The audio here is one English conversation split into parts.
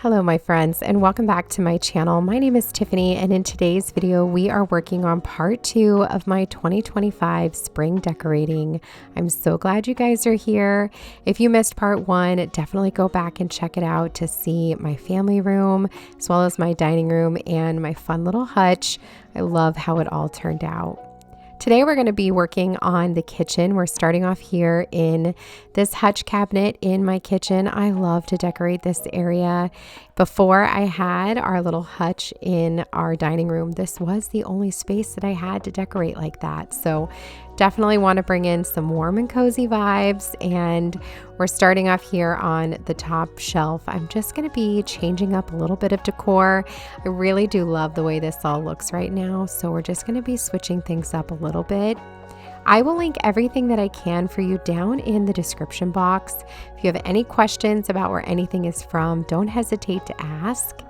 Hello my friends, and welcome back to my channel. My name is Tiffany, and in today's video we are working on part 2 of my 2025 spring decorating. I'm so glad you guys are here. If you missed part 1, definitely go back and check it out to see my family room as well as my dining room and my fun little hutch. I love how it all turned out. Today we're going to be working on the kitchen. We're starting off here in this hutch cabinet in my kitchen. I love to decorate this area. Before I had our little hutch in our dining room, this was the only space that I had to decorate like that. So definitely want to bring in some warm and cozy vibes, and we're starting off here on the top shelf. I'm just going to be changing up a little bit of decor. I really do love the way this all looks right now, so we're just going to be switching things up a little bit. I will link everything that I can for you down in the description box. If you have any questions about where anything is from, don't hesitate to ask.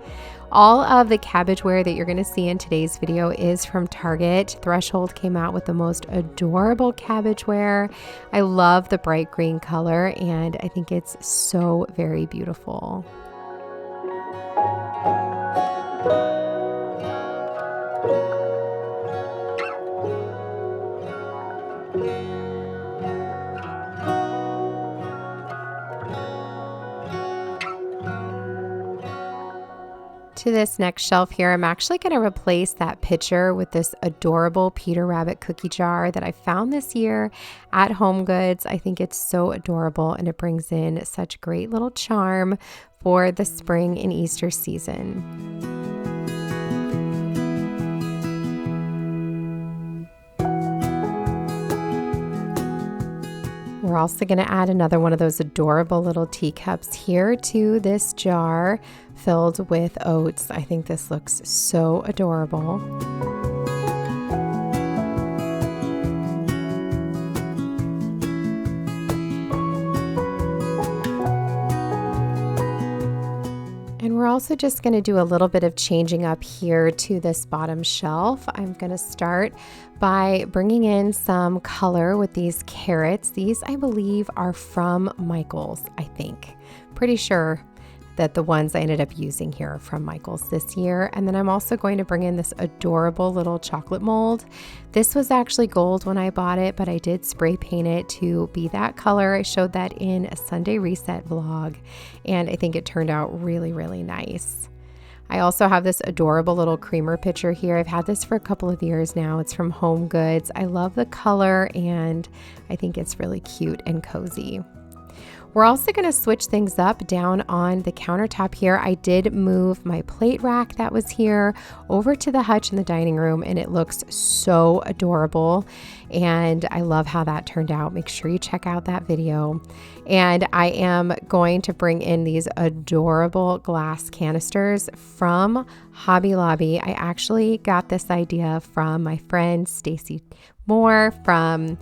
All of the cabbageware that you're going to see in today's video is from Target. Threshold came out with the most adorable cabbageware. I love the bright green color, and I think it's so very beautiful. To this next shelf here, I'm actually going to replace that picture with this adorable Peter Rabbit cookie jar that I found this year at HomeGoods. I think it's so adorable, and it brings in such great little charm for the spring and Easter season. We're also going to add another one of those adorable little teacups here to this jar filled with oats. I think this looks so adorable. And we're also just going to do a little bit of changing up here to this bottom shelf. I'm going to start by bringing in some color with these carrots. These, I believe, are from Michael's, I think. Pretty sure that the ones I ended up using here are from Michael's this year. And then I'm also going to bring in this adorable little chocolate mold. This was actually gold when I bought it, but I did spray paint it to be that color. I showed that in a Sunday Reset vlog, and I think it turned out really, really nice. I also have this adorable little creamer pitcher here. I've had this for a couple of years now. It's from HomeGoods. I love the color, and I think it's really cute and cozy. We're also going to switch things up down on the countertop here. I did move my plate rack that was here over to the hutch in the dining room, and it looks so adorable, and I love how that turned out. Make sure you check out that video. And I am going to bring in these adorable glass canisters from Hobby Lobby. I actually got this idea from my friend Stacy Moore from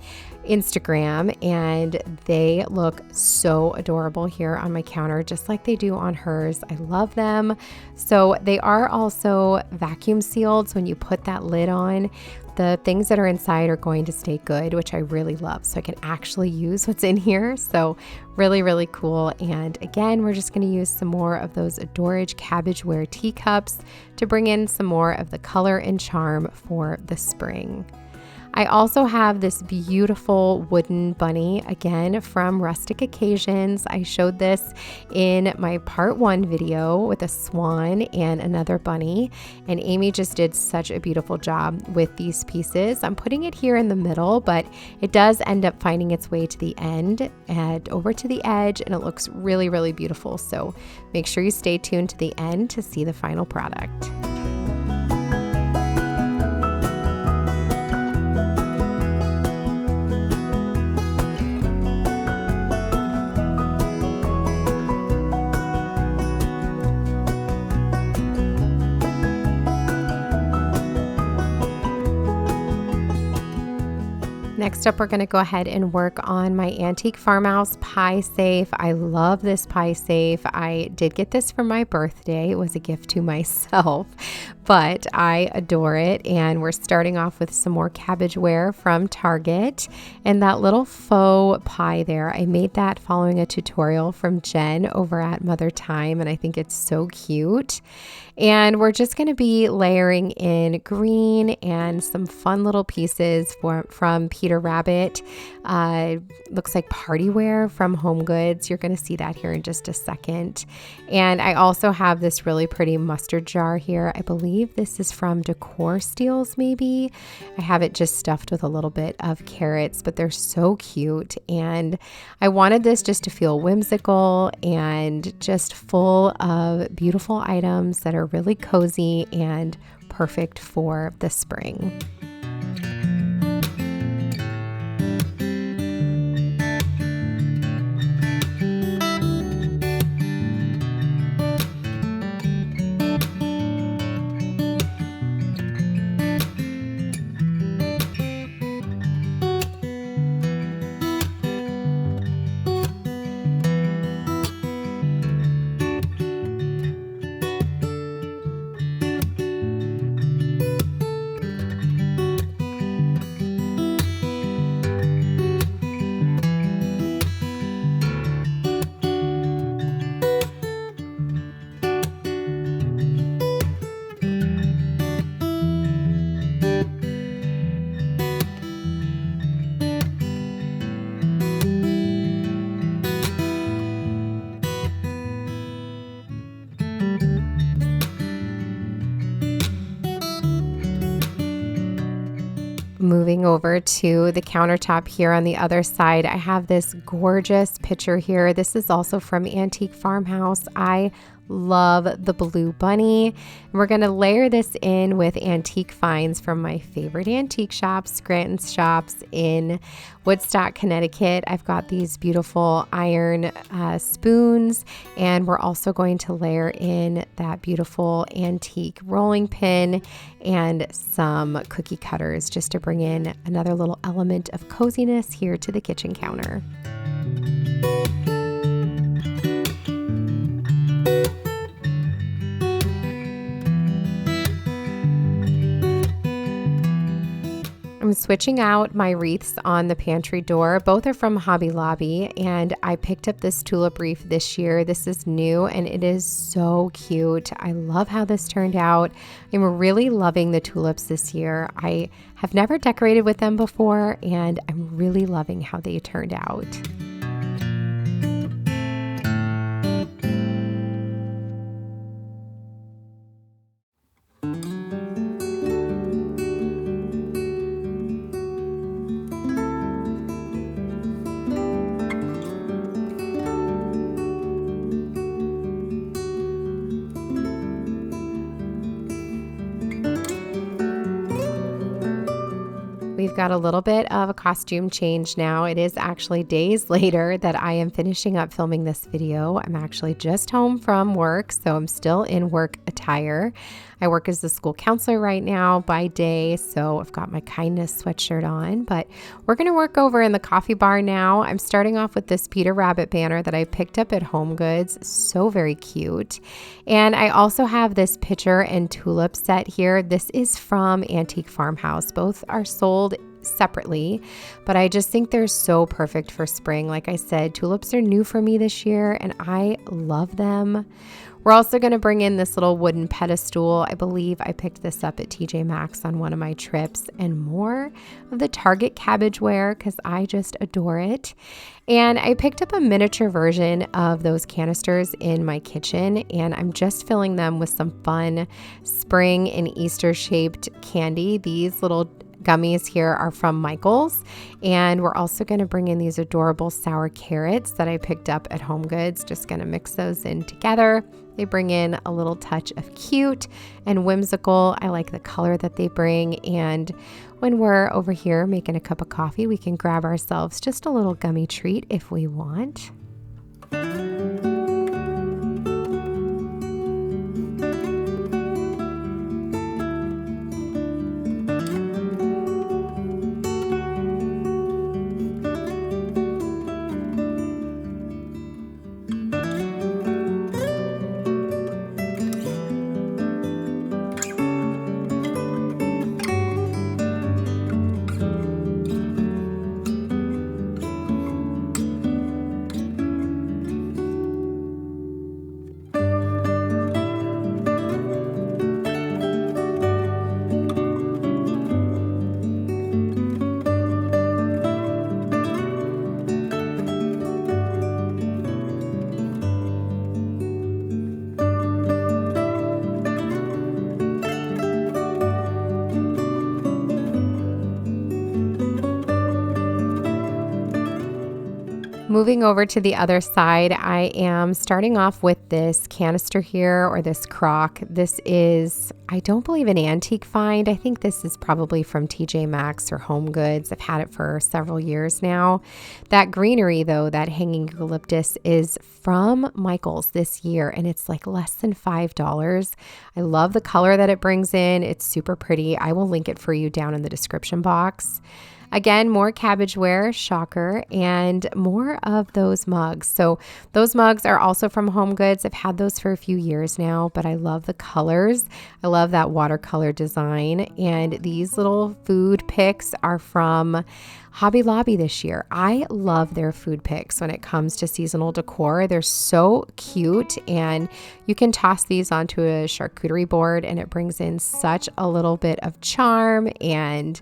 Instagram, and they look so adorable here on my counter, just like they do on hers. I love them. So they are also vacuum sealed, so when you put that lid on, the things that are inside are going to stay good, which I really love, so I can actually use what's in here. So really, really cool. And again, we're just going to use some more of those Adorage cabbageware teacups to bring in some more of the color and charm for the spring. I also have this beautiful wooden bunny, again from Rustic Occasions. I showed this in my part 1 video with a swan and another bunny, and Amy just did such a beautiful job with these pieces. I'm putting it here in the middle, but it does end up finding its way to the end and over to the edge, and it looks really, really beautiful. So make sure you stay tuned to the end to see the final product. Next up, we're going to go ahead and work on my antique Farmhouse pie safe. I love this pie safe. I did get this for my birthday. It was a gift to myself, but I adore it. And we're starting off with some more cabbageware from Target. And that little faux pie there, I made that following a tutorial from Jen over at Mother Time, and I think it's so cute. And we're just going to be layering in green and some fun little pieces from Peter Rabbit. Looks like party wear from Home Goods. You're going to see that here in just a second. And I also have this really pretty mustard jar here. I believe this is from Decor Steals, maybe. I have it just stuffed with a little bit of carrots, but they're so cute. And I wanted this just to feel whimsical and just full of beautiful items that are really cozy and perfect for the spring. Moving over to the countertop here on the other side, I have this gorgeous picture here. This is also from Antique Farmhouse. I love the blue bunny. And we're going to layer this in with antique finds from my favorite antique shops, Scranton Shops in Woodstock, Connecticut. I've got these beautiful iron spoons, and we're also going to layer in that beautiful antique rolling pin and some cookie cutters just to bring in another little element of coziness here to the kitchen counter. I'm switching out my wreaths on the pantry door. Both are from Hobby Lobby, and I picked up this tulip wreath this year. This is new and it is so cute. I love how this turned out. I'm really loving the tulips this year. I have never decorated with them before, and I'm really loving how they turned out. We've got a little bit of a costume change now. It is actually days later that I am finishing up filming this video. I'm actually just home from work, so I'm still in work attire. I work as the school counselor right now by day, so I've got my kindness sweatshirt on, but we're going to work over in the coffee bar now. I'm starting off with this Peter Rabbit banner that I picked up at Home Goods. So very cute. And I also have this pitcher and tulip set here. This is from Antique Farmhouse. Both are sold separately, but I just think they're so perfect for spring. Like I said, tulips are new for me this year and I love them. We're also going to bring in this little wooden pedestal. I believe I picked this up at TJ Maxx on one of my trips, and more of the Target cabbageware because I just adore it. And I picked up a miniature version of those canisters in my kitchen, and I'm just filling them with some fun spring and Easter shaped candy. These little gummies here are from Michael's, and we're also going to bring in these adorable sour carrots that I picked up at Home Goods. Just going to mix those in together. They bring in a little touch of cute and whimsical. I like the color that they bring, and when we're over here making a cup of coffee, we can grab ourselves just a little gummy treat if we want. Moving over to the other side, I am starting off with this canister here, or this crock. This is, I don't believe, an antique find. I think this is probably from TJ Maxx or Home Goods. I've had it for several years now. That greenery though, that hanging eucalyptus, is from Michael's this year, and it's like less than $5. I love the color that it brings in. It's super pretty. I will link it for you down in the description box. Again, more cabbageware, shocker, and more of those mugs. So those mugs are also from Home Goods. I've had those for a few years now, but I love the colors. I love that watercolor design. And these little food picks are from Hobby Lobby this year. I love their food picks when it comes to seasonal decor. They're so cute, and you can toss these onto a charcuterie board and it brings in such a little bit of charm and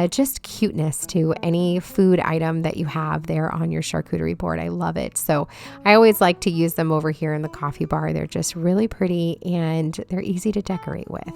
just cuteness to any food item that you have there on your charcuterie board. I love it. So I always like to use them over here in the coffee bar. They're just really pretty and they're easy to decorate with.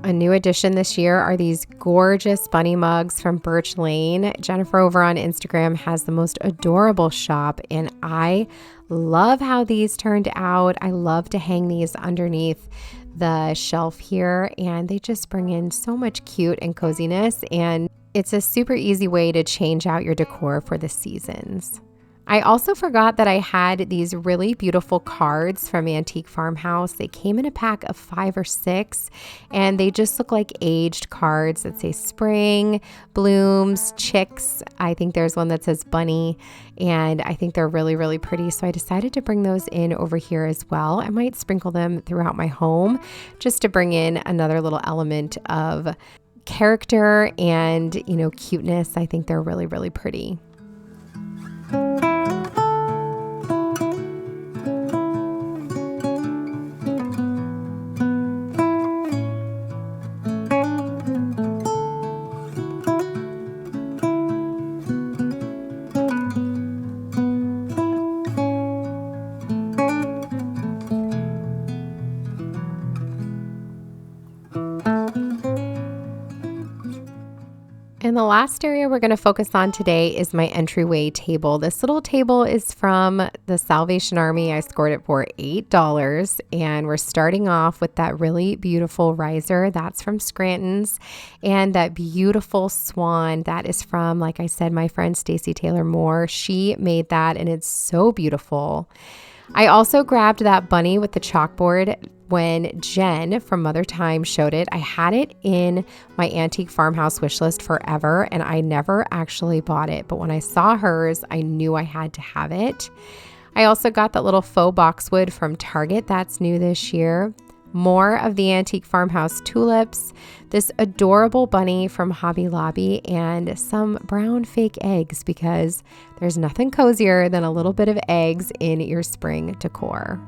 A new addition this year are these gorgeous bunny mugs from Birch Lane. Jennifer over on Instagram has the most adorable shop, and I love how these turned out. I love to hang these underneath the shelf here, and they just bring in so much cute and coziness, and it's a super easy way to change out your decor for the seasons. I also forgot that I had these really beautiful cards from Antique Farmhouse. They came in a pack of 5 or 6, and they just look like aged cards that say spring, blooms, chicks. I think there's one that says bunny, and I think they're really, really pretty. So I decided to bring those in over here as well. I might sprinkle them throughout my home just to bring in another little element of character and, cuteness. I think they're really, really pretty. And the last area we're going to focus on today is my entryway table. This little table is from the Salvation Army. I scored it for $8, and we're starting off with that really beautiful riser. That's from Scranton's, and that beautiful swan, that is from, like I said, my friend Stacy Taylor Moore. She made that, and it's so beautiful. I also grabbed that bunny with the chalkboard when Jen from Mother Time showed it. I had it in my Antique Farmhouse wish list forever, and I never actually bought it. But when I saw hers, I knew I had to have it. I also got that little faux boxwood from Target. That's new this year. More of the Antique Farmhouse tulips, this adorable bunny from Hobby Lobby, and some brown fake eggs, because there's nothing cozier than a little bit of eggs in your spring decor.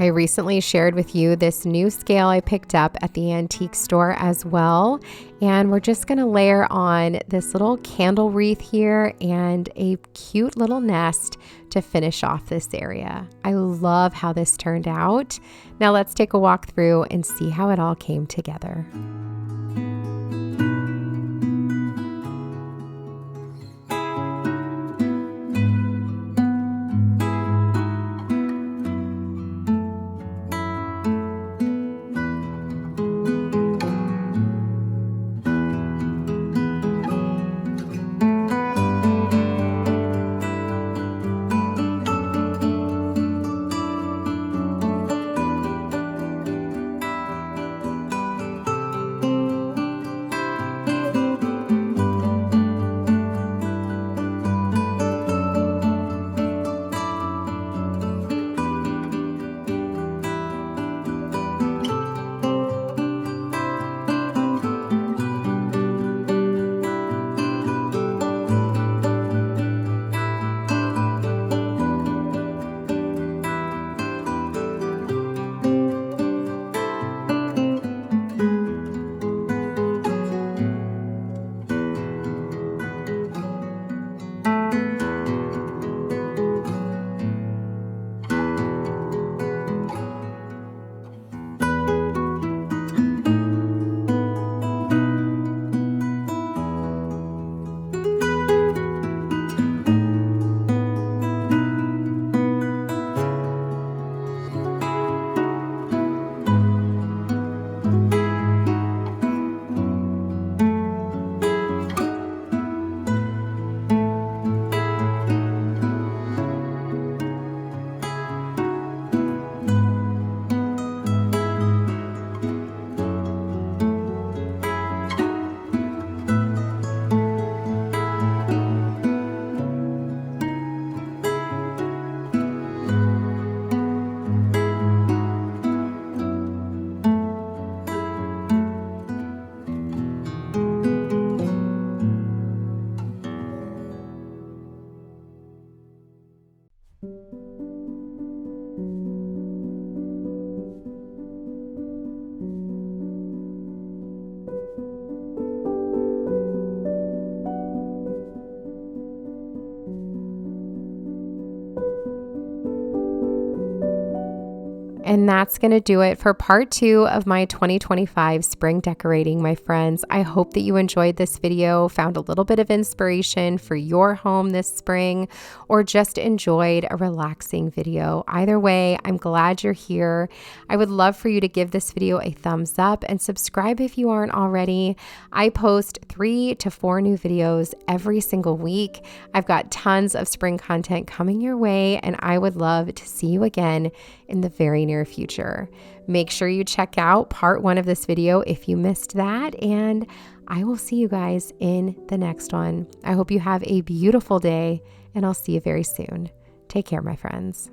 I recently shared with you this new scale I picked up at the antique store as well, and we're just going to layer on this little candle wreath here and a cute little nest to finish off this area. I love how this turned out. Now let's take a walk through and see how it all came together. And that's going to do it for part 2 of my 2025 spring decorating, my friends. I hope that you enjoyed this video, found a little bit of inspiration for your home this spring, or just enjoyed a relaxing video. Either way, I'm glad you're here. I would love for you to give this video a thumbs up and subscribe if you aren't already. I post 3 to 4 new videos every single week. I've got tons of spring content coming your way, and I would love to see you again in the very near future. Make sure you check out part 1 of this video if you missed that, and I will see you guys in the next one. I hope you have a beautiful day, and I'll see you very soon. Take care, my friends.